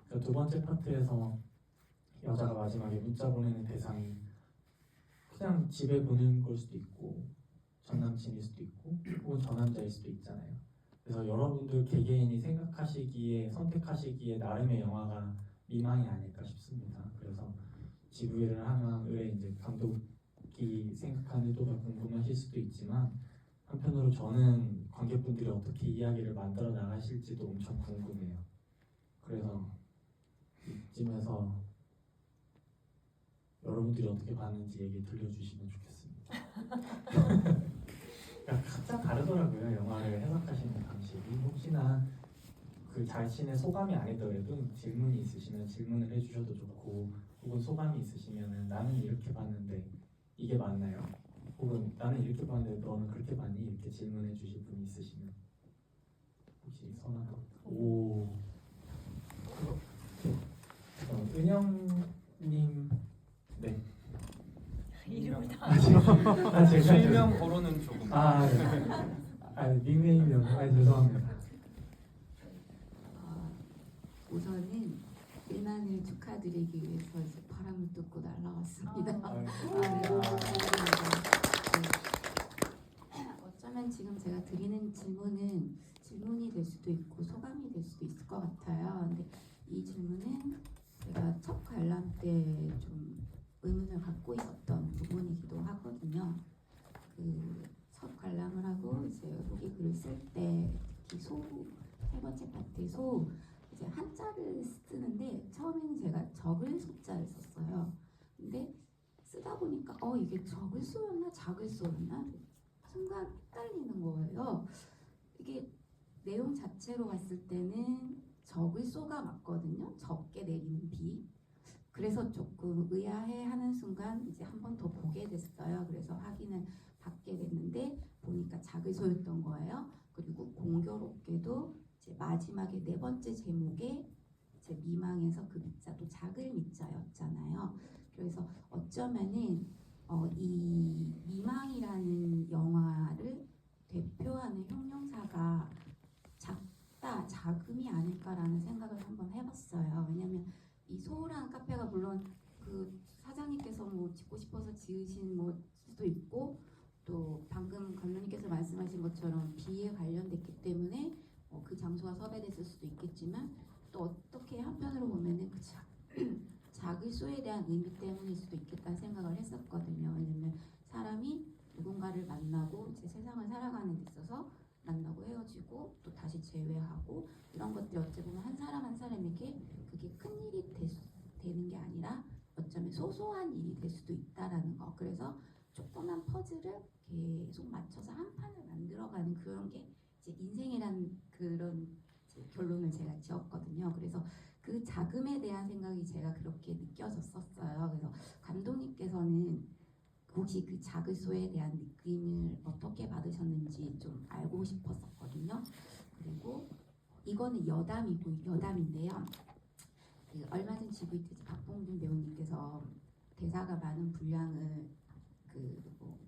그러니까 두 번째 파트에서 여자가 마지막에 문자 보내는 대상이 그냥 집에 보내는 걸 수도 있고 전 남친일 수도 있고 혹은 저 남자일 수도 있잖아요. 그래서 여러분들 개개인이 생각하시기에 선택하시기에 나름의 영화가 미망이 아닐까 싶습니다. 그래서 지구를 하나의 이제 감독이 생각하는 의도가 궁금하실 수도 있지만 한편으로 저는 관객분들이 어떻게 이야기를 만들어 나가실지도 엄청 궁금해요. 그래서 이쯤에서 여러분들이 어떻게 봤는지 얘기 들려주시면 좋겠습니다. 각자 다르더라고요. 영화를 해석하시는 방식이. 혹시나 그 자신의 소감이 아니더라도 질문이 있으시면 질문을 해주셔도 좋고, 혹은 소감이 있으시면 나는 이렇게 봤는데 이게 맞나요? 혹은 나는 이렇게 봤는데 너는 그렇게 봤니? 이렇게 질문해 주실 분이 있으시면 혹시 선하고. 오. 은영님. 네. 이름을 제가 실명 거론은 조금. 닉네임이요. 죄송합니다. 우선은 일만을 축하드리기 위해서 이제 바람을 뚫고 날라왔습니다. 어쩌면 지금 제가 드리는 질문은 질문이 될 수도 있고 소감이 될 수도 있을 것 같아요. 근데 이 질문은 제가 첫 관람 때 좀 의문을 갖고 있었던 부분이기도 하거든요. 그 첫 관람을 하고 이제 후기 글을 쓸 때 특히 세 번째 파트 이제 한자를 쓰는데 처음에는 제가 적을 소자를 썼어요. 근데 쓰다 보니까 이게 적을 쏘였나 작을 쏘였나 순간 헷갈리는 거예요. 이게 내용 자체로 봤을 때는 적을 쏘가 맞거든요. 적게 내리는 비. 그래서 조금 의아해하는 순간 이제 한 번 더 보게 됐어요. 그래서 확인을 받게 됐는데 보니까 작을 쏘였던 거예요. 그리고 공교롭게도 이제 마지막에 네 번째 제목에 제 미망에서 그 미자도 작을 미자였잖아요. 그래서 어쩌면은 이 미망이라는 영화를 대표하는 형용사가 작다, 작음이 아닐까라는 생각을 한번 해봤어요. 왜냐면 이 소호라는 카페가 물론 그 사장님께서 뭐 짓고 싶어서 지으신 뭐 수도 있고 또 방금 감독님께서 말씀하신 것처럼 비에 관련됐기 때문에 그 장소가 섭외됐을 수도 있겠지만 또 어떻게 한편으로 보면은 그 작을 수에 대한 의미 때문일 수도 있겠다는 생각을 했었거든요. 왜냐면 사람이 누군가를 만나고 이제 세상을 살아가는 데 있어서 만나고 헤어지고 또 다시 재회하고 이런 것들이 어찌 보면 한 사람 한 사람에게 그게 큰 일이 되는 게 아니라 어쩌면 소소한 일이 될 수도 있다라는 거. 그래서 조그만 퍼즐을 계속 맞춰서 한 판을 만들어가는 그런 게 이제 인생이란 그런 이제 결론을 제가 지었거든요. 그래서 그 자금에 대한 생각이 제가 그렇게 느껴졌었어요. 그래서 감독님께서는 혹시 그 자글소에 대한 느낌을 어떻게 받으셨는지 좀 알고 싶었었거든요. 그리고 이거는 여담인데요. 그 얼마 전 GVTV 박봉준 배우님께서 대사가 많은 분량을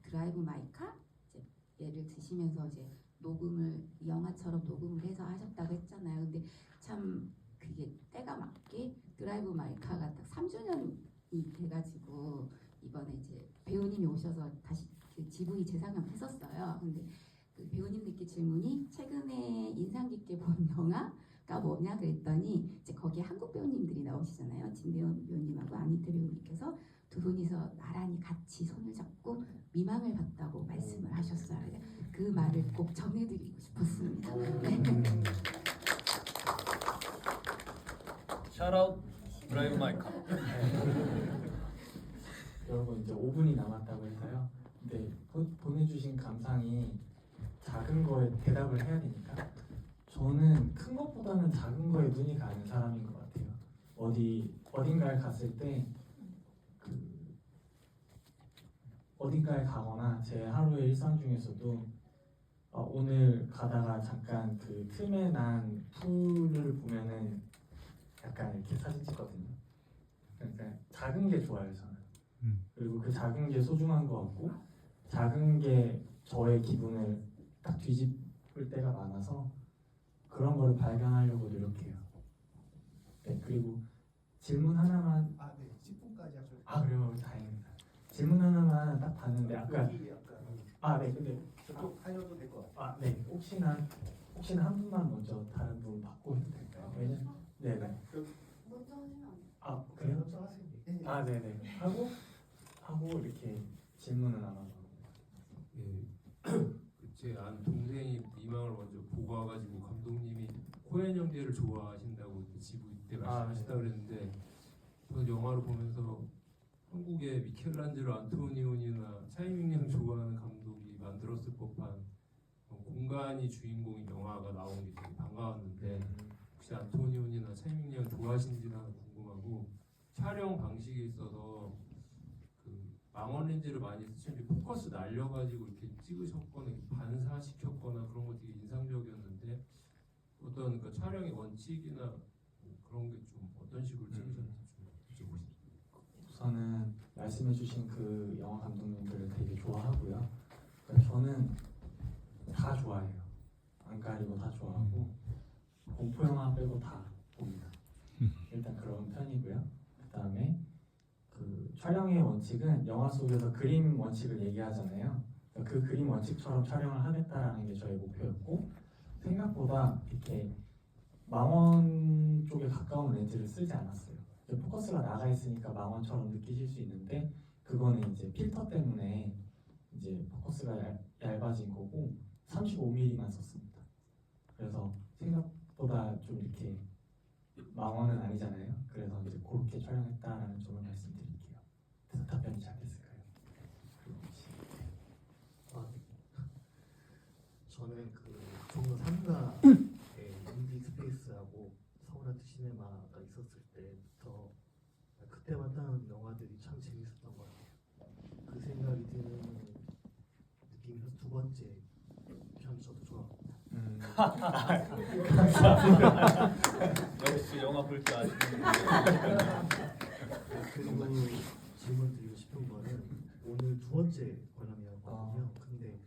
드라이브 마이카 이제 예를 드시면서 이제 녹음을 영화처럼 녹음을 해서 하셨다고 했잖아요. 근데 참 그게 때가 맞게 드라이브 마이카가 딱 3주년이 돼가지고 이번에 이제 배우님이 오셔서 다시 그 GV 재상영 했었어요. 근데 그 배우님들께 질문이 최근에 인상 깊게 본 영화가 뭐냐 그랬더니 이제 거기에 한국 배우님들이 나오시잖아요. 진대원 배우님하고 안희태 배우님께서 두 분이서 나란히 같이 손을 잡고 미망을 봤다고 말씀을 하셨어요. 그 말을 꼭 전해드리고 싶었습니다. 네. 샤라웃 드라이브 마이카. 여러분 이제 5분이 남았다고 해서요. 근데 보내주신 감상이 작은 거에 대답을 해야 되니까 저는 큰 것보다는 작은 거에 눈이 가는 사람인 것 같아요. 어딘가에 갔을 때 어딘가에 가거나 제 하루의 일상 중에서도 오늘 가다가 잠깐 그 틈에 난 풀을 보면은 약간 이렇게 사진 찍거든요. 그러니까 작은 작은 게 좋아요 저는. 음. 그리고 그 작은 게 소중한 것 같고 작은 게 저의 기분을 딱 뒤집을 때가 많아서 그런 거를 발견하려고 노력해요. 네, 그리고 질문 하나만. 네, 10분까지 하셔도 그래요. 다행입니다. 질문 하나만 딱 봤는데 아까 네, 근데 하셔도 될 것 같아요. 네, 혹시나 한 분만 먼저 다른 분 받고 해도 될까요? 왜냐면 네네. 먼저 하시면 안 돼요? 그래요? 먼저 하세요. 네네. 하고 이렇게 질문을 나눠서. 예, 제 안 동생이 이망을 먼저 보고 와가지고 감독님이 코엔 형제를 좋아하신다고 지부 때 말씀하셨다 그랬는데 저는 영화를 보면서 한국의 미켈란젤로 안토니오니나 차이밍양 좋아하는 감독이 만들었을 법한 공간이 주인공인 영화가 나온 게 되게 반가웠는데 혹시 안토니오니나 차이밍양 좋아하시는지는 하나 궁금하고 촬영 방식에 있어서 그 망원 렌즈를 많이 쓰시는지 포커스 날려가지고 이렇게 찍으셨거나 이렇게 반사시켰거나 그런 거 되게 인상적이었는데 어떤 그 촬영의 원칙이나 뭐 그런 게 좀 어떤 식으로 찍으셨는지 좀 여쭤보겠습니다. 우선은 말씀해주신 그 영화 감독님들을 되게 좋아하고요. 그러니까 저는 다 좋아해요. 안 가리고 다 좋아하고 공포 영화 빼고 다 봅니다. 일단 그런 편이고요. 그다음에 그 촬영의 원칙은 영화 속에서 그림 원칙을 얘기하잖아요. 그러니까 그 그림 원칙처럼 촬영을 하겠다라는 게 저의 목표였고 생각보다 이렇게 망원 쪽에 가까운 렌즈를 쓰지 않았어요. 포커스가 나가 있으니까 망원처럼 느끼실 수 있는데 그거는 이제 필터 때문에 이제 포커스가 얇아진 거고 35mm만 썼습니다. 그래서 생각보다 좀 이렇게 망원은 아니잖아요. 그래서 이제 그렇게 촬영했다라는 점을 말씀드릴게요. 그래서 답변이 잘 됐을까요? 저는 그 종로 3가에 인디 스페이스하고 서울아트 시네마가 있었을 때부터 그때 봤던 영화들이 참 재밌었던 것 같아요. 그 생각이 드는 느낌이라서 두 번째 편 저도 좋아합니다. 역시 영화 볼 줄 아시는 그리고 질문 드리고 싶은 거는 오늘 두 번째 관람이었거든요. 근데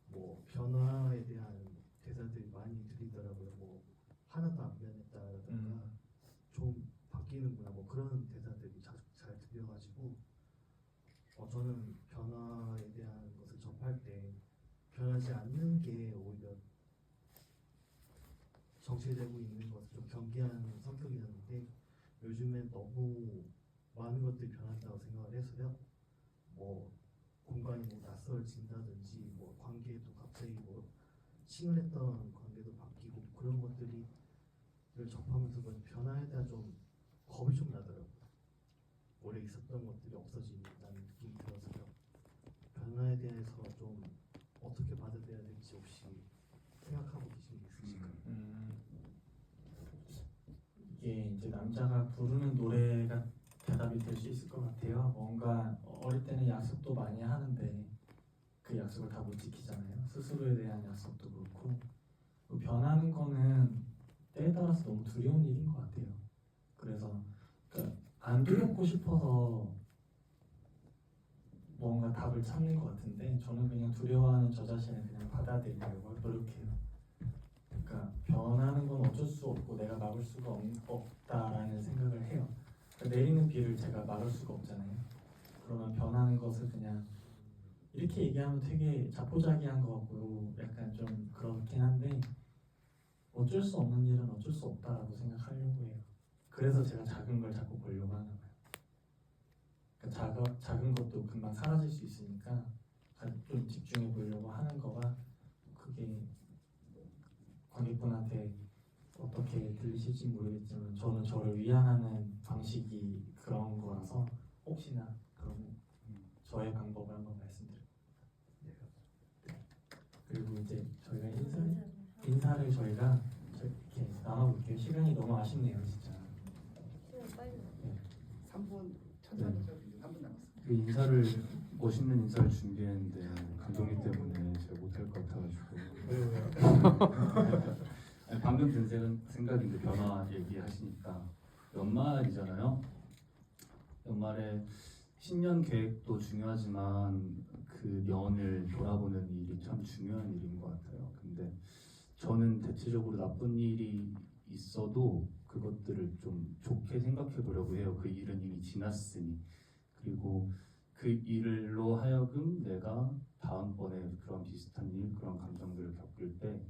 뭐 변화에 대한 대사들이 많이 들리더라고요. 뭐 하나도 안 변했다라든가 좀 바뀌는구나 뭐 그런 대사들이 잘 들려가지고 저는 변화에 대한 것을 접할 때 변하지 않는 게 오히려 정체되고 있는 것을 좀 경계하는 성격이었는데 요즘엔 너무 많은 것들이 변한다고 생각을 해서요. 뭐 공간이 뭐 낯설진다든지 뭐 관계도 갑자기 뭐 친근했던 관계도 바뀌고 그런 것들을 접하면서 그 변화에 대한 좀 겁이 좀 나더라고요. 원래 있었던 것들이 없어진다는 느낌이 들어서요. 변화에 대해서 좀 어떻게 받아들여야 될지 혹시 생각하고 계신 게 있으실까요? 이게 이제 남자가 부르는 노래가 대답이 될 수 있을 것 같아요. 뭔가 어릴 때는 약속도 많이 하는데 그 약속을 다 못 지키잖아요. 스스로에 대한 약속도 그렇고 변하는 거는 때에 따라서 너무 두려운 일인 것 같아요. 그래서 그러니까 안 두렵고 싶어서 뭔가 답을 찾는 것 같은데 저는 그냥 두려워하는 저 자신을 그냥 받아들이려고 노력해요. 그러니까 변하는 건 어쩔 수 없고 내가 막을 수가 없다라는 생각을 해요. 그러니까 내리는 비를 제가 막을 수가 없잖아요. 그러면 변하는 것을 그냥 이렇게 얘기하면 되게 자포자기한 것 같고 약간 좀 그렇긴 한데 어쩔 수 없는 일은 어쩔 수 없다라고 생각하려고 해요. 그래서 제가 작은 걸 자꾸 보려고 하나 봐요. 그러니까 작은 것도 금방 사라질 수 있으니까 좀 집중해 보려고 하는 거가 그게 관객분한테 어떻게 들리실지 모르겠지만 저는 저를 위안하는 방식이 그런 거라서 혹시나 그러면 저의 방법을 한번 말씀드릴게요. 그리고 이제 저희가 인사를 저희가 이렇게 나눠볼게요. 시간이 너무 아쉽네요, 진짜. 네. 3분 천천히 해도 3분 남았습니다. 그 인사를 멋있는 인사를 준비했는데 감독님 때문에 제가 못할 것 같아가지고. 아니, 방금 든 생각인데 변화 얘기하시니까 연말이잖아요. 연말에 신년 계획도 중요하지만 그 년을 돌아보는 일이 참 중요한 일인 것 같아요. 근데 저는 대체적으로 나쁜 일이 있어도 그것들을 좀 좋게 생각해 보려고 해요. 그 일은 이미 지났으니. 그리고 그 일로 하여금 내가 다음번에 그런 비슷한 일, 그런 감정들을 겪을 때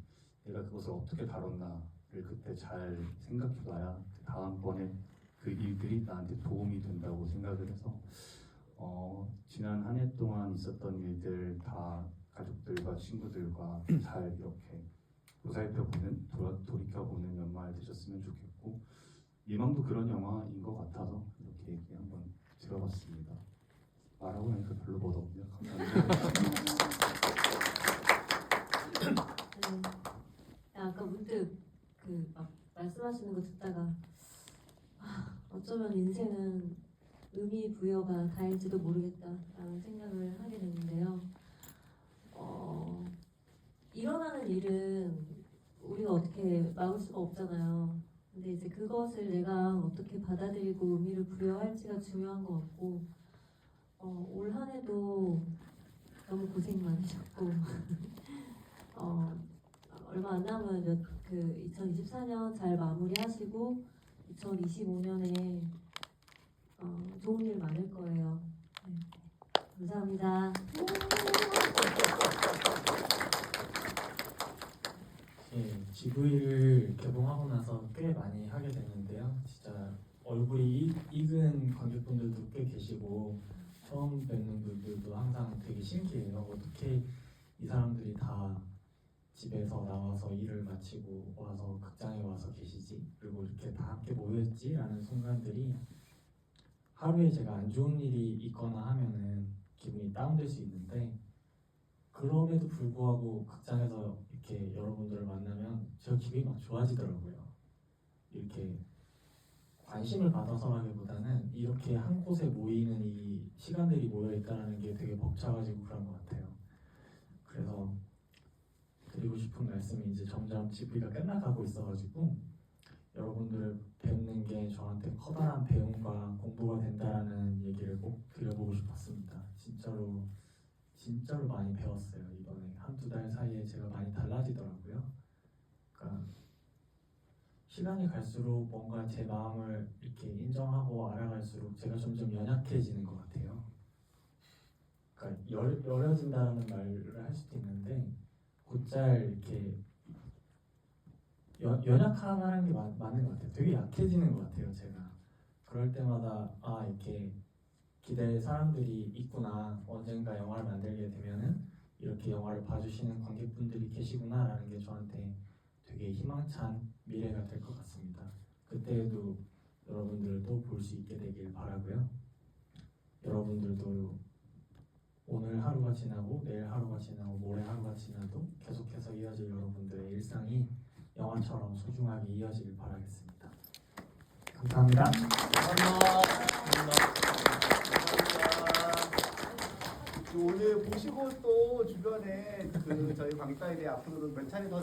내가 그것을 어떻게 다뤘나를 그때 잘 생각해 봐야 다음번에 그 일들이 나한테 도움이 된다고 생각을 해서 지난 한 해 동안 있었던 일들 다 가족들과 친구들과 잘 이렇게 보살펴보는, 돌이켜보는 연말 되셨으면 좋겠고 예망도 그런 영화인 것 같아서 이렇게 얘기 한번 들어봤습니다. 말하고 나니까 별로 멋없네요. 감사합니다. 네. 아까 문득 그 막 말씀하시는 거 듣다가 어쩌면 인생은 의미 부여가 다일지도 모르겠다라는 생각을 하게 됐는데요. 일어나는 일은 우리가 어떻게 막을 수가 없잖아요. 근데 이제 그것을 내가 어떻게 받아들이고 의미를 부여할지가 중요한 것 같고 올 한 해도 너무 고생 많으셨고 얼마 안 남은 그 2024년 잘 마무리하시고 2025년에 좋은 일 많을 거예요. 네. 감사합니다. 예, GV를 개봉하고 나서 꽤 많이 하게 됐는데요. 진짜 얼굴이 익은 관객분들도 꽤 계시고 처음 뵙는 분들도 항상 되게 신기해요. 어떻게 이 사람들이 다 집에서 나와서 일을 마치고 와서 극장에 와서 계시지? 그리고 이렇게 다 함께 모여있지? 라는 순간들이 하루에 제가 안 좋은 일이 있거나 하면은 기분이 다운될 수 있는데 그럼에도 불구하고 극장에서 이렇게 여러분들을 만나면 제가 기분이 막 좋아지더라고요. 이렇게 관심을 받아서라기보다는 이렇게 한 곳에 모이는 이 시간들이 모여있다는 게 되게 벅차가지고 그런 것 같아요. 그래서 드리고 싶은 말씀이 이제 점점 GV가 끝나가고 있어가지고 여러분들을 뵙는 게 저한테 커다란 배움과 공부가 된다라는 얘기를 꼭 드려보고 싶었습니다. 진짜로 많이 배웠어요. 이번에 한두 달 사이에 제가 많이 달라지더라고요. 그러니까 시간이 갈수록 뭔가 제 마음을 이렇게 인정하고 알아갈수록 제가 점점 연약해지는 것 같아요. 그러니까 여려진다는 말을 할 수도 있는데 곧잘 이렇게 연약하다는 게 맞는 것 같아요. 되게 약해지는 것 같아요. 제가 그럴 때마다 이렇게 기댈 사람들이 있구나. 언젠가 영화를 만들게 되면은 이렇게 영화를 봐주시는 관객분들이 계시구나라는 게 저한테 되게 희망찬 미래가 될 것 같습니다. 그때에도 여러분들도 볼 수 있게 되길 바라고요. 여러분들도 오늘 하루가 지나고 내일 하루가 지나고 모레 하루가 지나도 계속해서 이어질 여러분들의 일상이 영화처럼 소중하게 이어지길 바라겠습니다. 감사합니다. 오늘 보시고 또 주변에 저희 광따일이 앞으로도 몇 차례 더